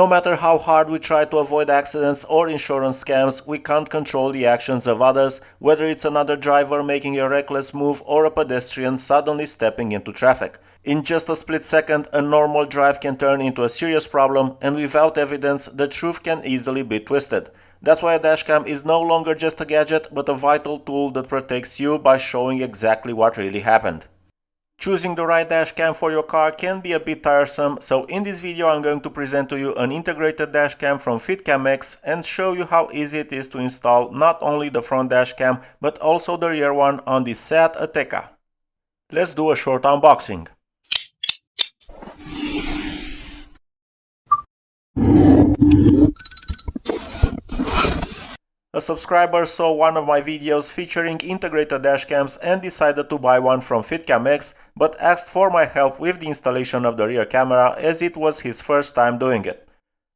No matter how hard we try to avoid accidents or insurance scams, we can't control the actions of others, whether it's another driver making a reckless move or a pedestrian suddenly stepping into traffic. In just a split second, a normal drive can turn into a serious problem, and without evidence, the truth can easily be twisted. That's why a dashcam is no longer just a gadget, but a vital tool that protects you by showing exactly what really happened. Choosing the right dashcam for your car can be a bit tiresome, so in this video I'm going to present to you an integrated dashcam from FitcamX and show you how easy it is to install not only the front dashcam but also the rear one on the Seat Ateca. Let's do a short unboxing. A subscriber saw one of my videos featuring integrated dashcams and decided to buy one from FitcamX, but asked for my help with the installation of the rear camera as it was his first time doing it.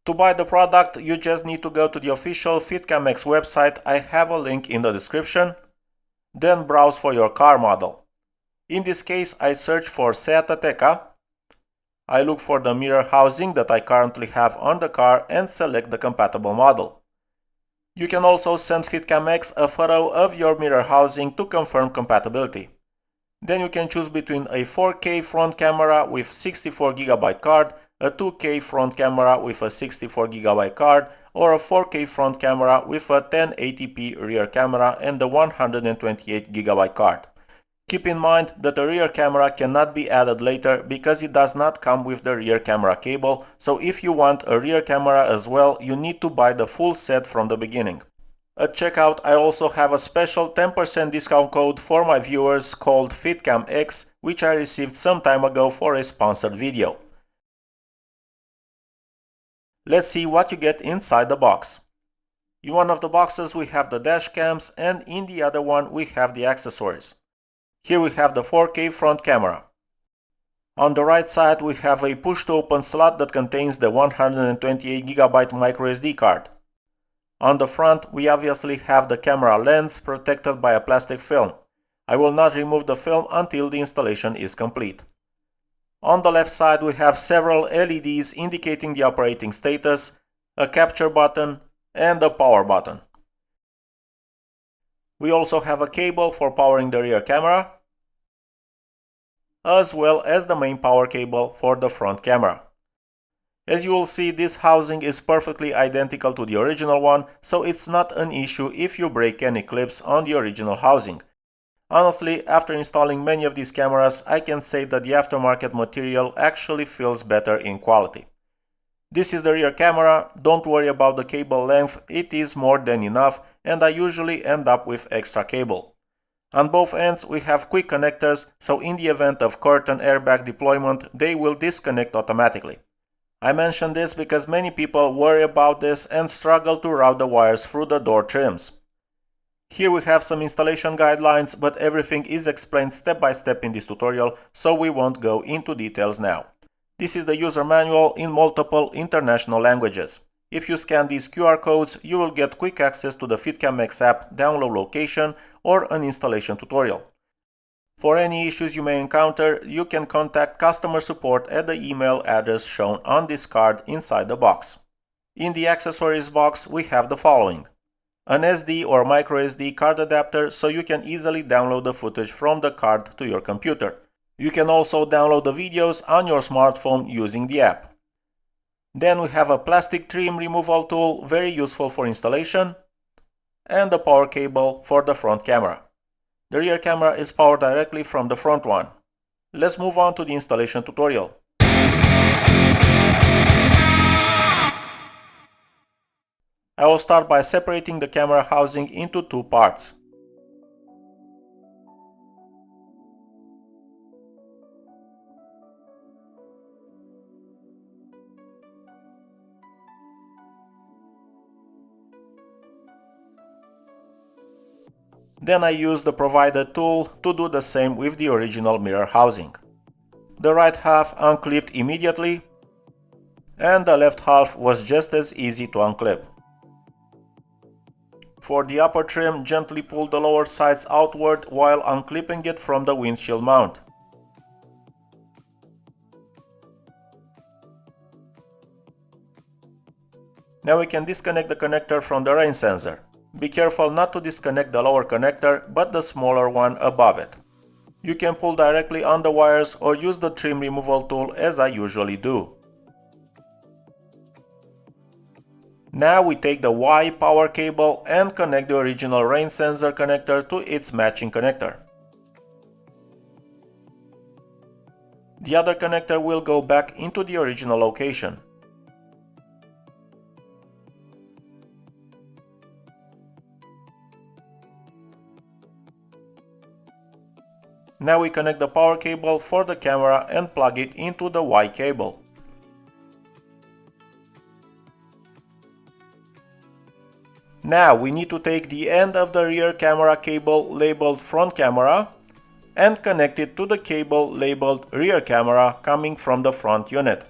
To buy the product, you just need to go to the official FitcamX website, I have a link in the description, then browse for your car model. In this case, I search for Seat Ateca. I look for the mirror housing that I currently have on the car and select the compatible model. You can also send FitcamX a photo of your mirror housing to confirm compatibility. Then you can choose between a 4K front camera with 64GB card, a 2K front camera with a 64GB card, or a 4K front camera with a 1080p rear camera and a 128GB card. Keep in mind that the rear camera cannot be added later because it does not come with the rear camera cable, so if you want a rear camera as well, you need to buy the full set from the beginning. At checkout, I also have a special 10% discount code for my viewers called FitcamX, which I received some time ago for a sponsored video. Let's see what you get inside the box. In one of the boxes we have the dash cams and in the other one we have the accessories. Here we have the 4K front camera. On the right side we have a push-to-open slot that contains the 128GB microSD card. On the front we obviously have the camera lens protected by a plastic film. I will not remove the film until the installation is complete. On the left side we have several LEDs indicating the operating status, a capture button and a power button. We also have a cable for powering the rear camera, as well as the main power cable for the front camera. As you will see, this housing is perfectly identical to the original one, so it's not an issue if you break any clips on the original housing. Honestly, after installing many of these cameras, I can say that the aftermarket material actually feels better in quality. This is the rear camera, don't worry about the cable length, it is more than enough and I usually end up with extra cable. On both ends we have quick connectors, so in the event of curtain airbag deployment they will disconnect automatically. I mention this because many people worry about this and struggle to route the wires through the door trims. Here we have some installation guidelines, but everything is explained step by step in this tutorial, so we won't go into details now. This is the user manual in multiple international languages. If you scan these QR codes, you will get quick access to the FitcamX app download location or an installation tutorial. For any issues you may encounter, you can contact customer support at the email address shown on this card inside the box. In the accessories box, we have the following: an SD or microSD card adapter so you can easily download the footage from the card to your computer. You can also download the videos on your smartphone using the app. Then we have a plastic trim removal tool, very useful for installation, and the power cable for the front camera. The rear camera is powered directly from the front one. Let's move on to the installation tutorial. I will start by separating the camera housing into two parts. Then I use the provided tool to do the same with the original mirror housing. The right half unclipped immediately, and the left half was just as easy to unclip. For the upper trim, gently pull the lower sides outward while unclipping it from the windshield mount. Now we can disconnect the connector from the rain sensor. Be careful not to disconnect the lower connector, but the smaller one above it. You can pull directly on the wires or use the trim removal tool as I usually do. Now we take the Y power cable and connect the original rain sensor connector to its matching connector. The other connector will go back into the original location. Now we connect the power cable for the camera and plug it into the Y cable. Now we need to take the end of the rear camera cable labeled front camera and connect it to the cable labeled rear camera coming from the front unit.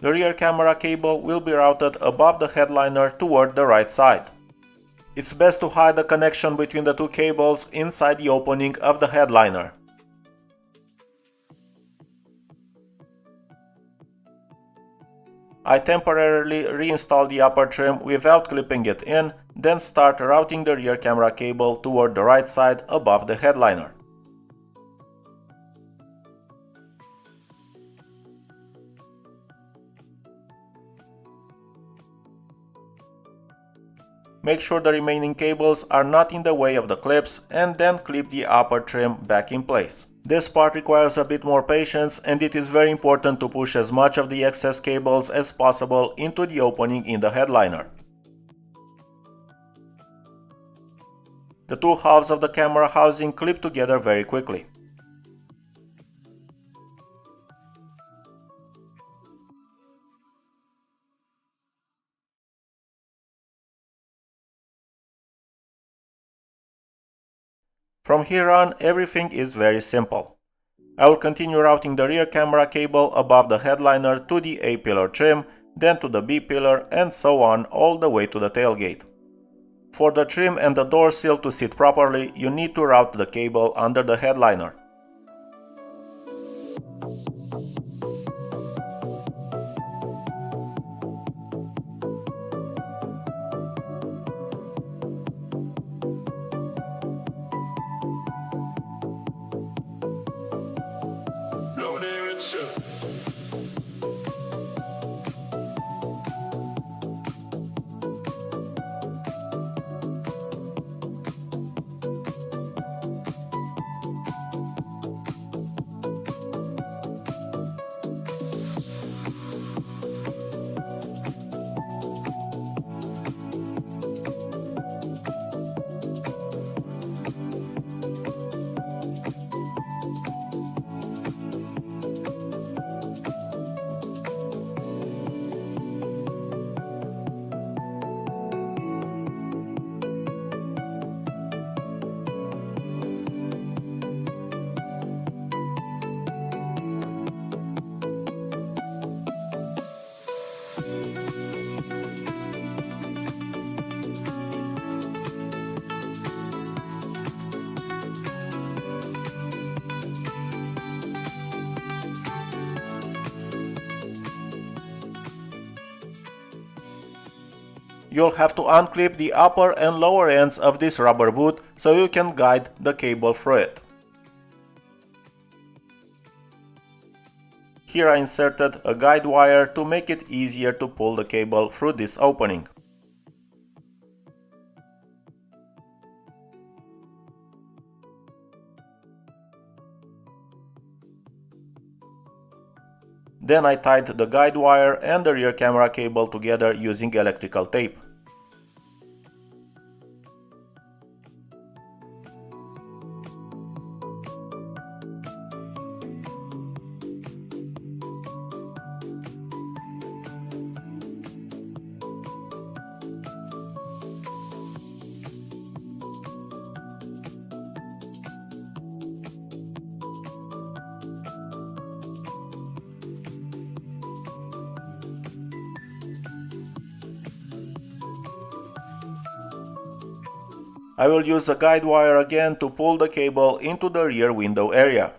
The rear camera cable will be routed above the headliner toward the right side. It's best to hide the connection between the two cables inside the opening of the headliner. I temporarily reinstall the upper trim without clipping it in, then start routing the rear camera cable toward the right side above the headliner. Make sure the remaining cables are not in the way of the clips and then clip the upper trim back in place. This part requires a bit more patience and it is very important to push as much of the excess cables as possible into the opening in the headliner. The two halves of the camera housing clip together very quickly. From here on, everything is very simple. I will continue routing the rear camera cable above the headliner to the A-pillar trim, then to the B-pillar and so on all the way to the tailgate. For the trim and the door sill to sit properly, you need to route the cable under the headliner. You'll have to unclip the upper and lower ends of this rubber boot so you can guide the cable through it. Here I inserted a guide wire to make it easier to pull the cable through this opening. Then I tied the guide wire and the rear camera cable together using electrical tape. I will use a guide wire again to pull the cable into the rear window area.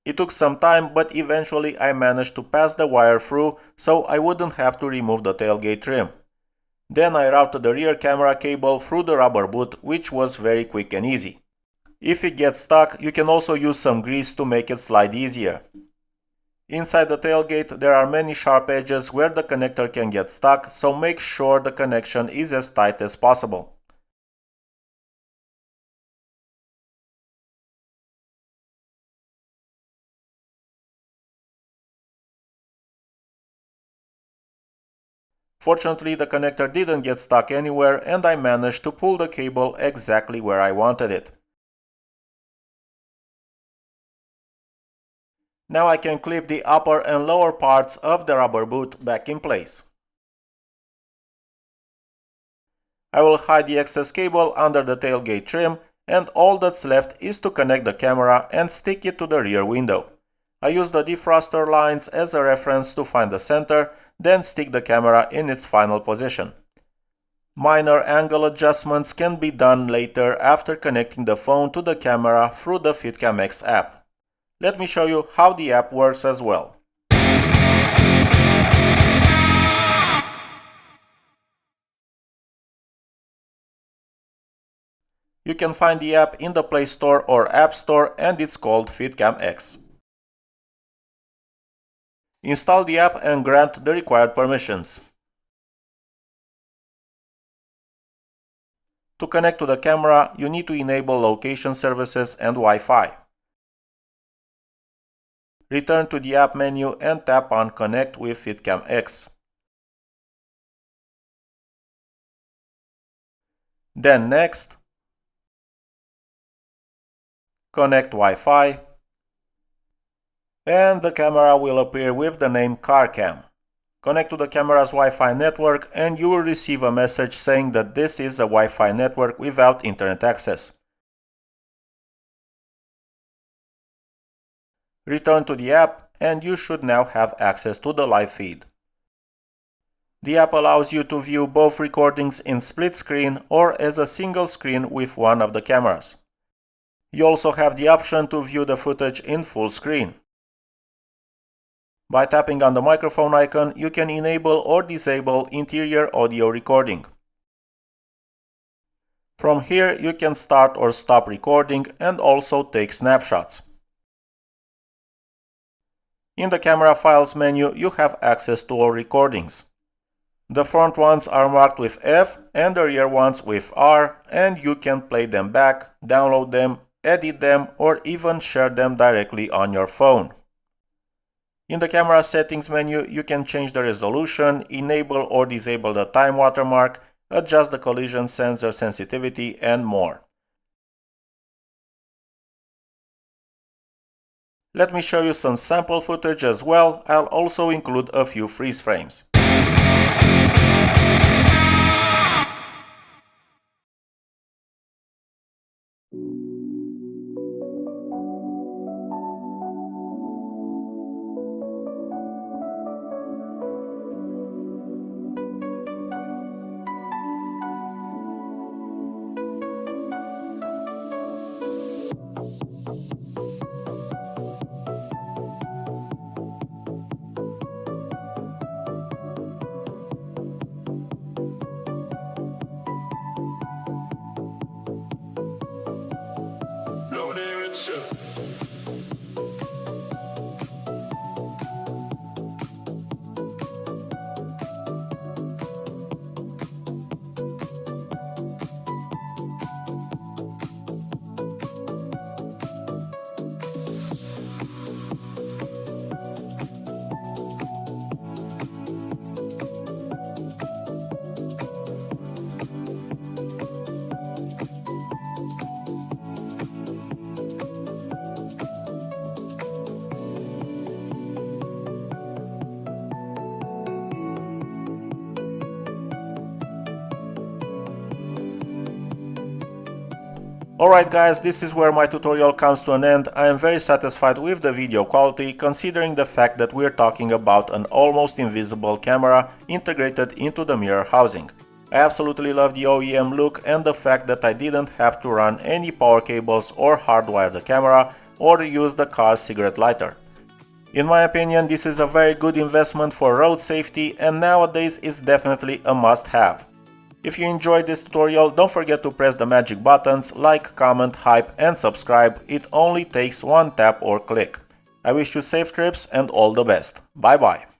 It took some time, but eventually I managed to pass the wire through so I wouldn't have to remove the tailgate trim. Then I routed the rear camera cable through the rubber boot, which was very quick and easy. If it gets stuck, you can also use some grease to make it slide easier. Inside the tailgate, there are many sharp edges where the connector can get stuck, so make sure the connection is as tight as possible. Fortunately, the connector didn't get stuck anywhere and I managed to pull the cable exactly where I wanted it. Now I can clip the upper and lower parts of the rubber boot back in place. I will hide the excess cable under the tailgate trim, and all that's left is to connect the camera and stick it to the rear window. I use the defroster lines as a reference to find the center, then stick the camera in its final position. Minor angle adjustments can be done later after connecting the phone to the camera through the FitcamX app. Let me show you how the app works as well. You can find the app in the Play Store or App Store, and it's called FitcamX. Install the app and grant the required permissions. To connect to the camera, you need to enable location services and Wi-Fi. Return to the app menu and tap on Connect with FitcamX. Then Next, Connect Wi-Fi, and the camera will appear with the name CarCam. Connect to the camera's Wi-Fi network and you will receive a message saying that this is a Wi-Fi network without internet access. Return to the app and you should now have access to the live feed. The app allows you to view both recordings in split screen or as a single screen with one of the cameras. You also have the option to view the footage in full screen. By tapping on the microphone icon, you can enable or disable interior audio recording. From here, you can start or stop recording and also take snapshots. In the Camera Files menu, you have access to all recordings. The front ones are marked with F and the rear ones with R, and you can play them back, download them, edit them, or even share them directly on your phone. In the Camera Settings menu, you can change the resolution, enable or disable the time watermark, adjust the collision sensor sensitivity, and more. Let me show you some sample footage as well. I'll also include a few freeze frames. Alright guys, this is where my tutorial comes to an end. I am very satisfied with the video quality, considering the fact that we're talking about an almost invisible camera integrated into the mirror housing. I absolutely love the OEM look and the fact that I didn't have to run any power cables or hardwire the camera, or use the car's cigarette lighter. In my opinion, this is a very good investment for road safety and nowadays is definitely a must-have. If you enjoyed this tutorial, don't forget to press the magic buttons like, comment, hype and subscribe. It only takes one tap or click. I wish you safe trips and all the best. Bye bye.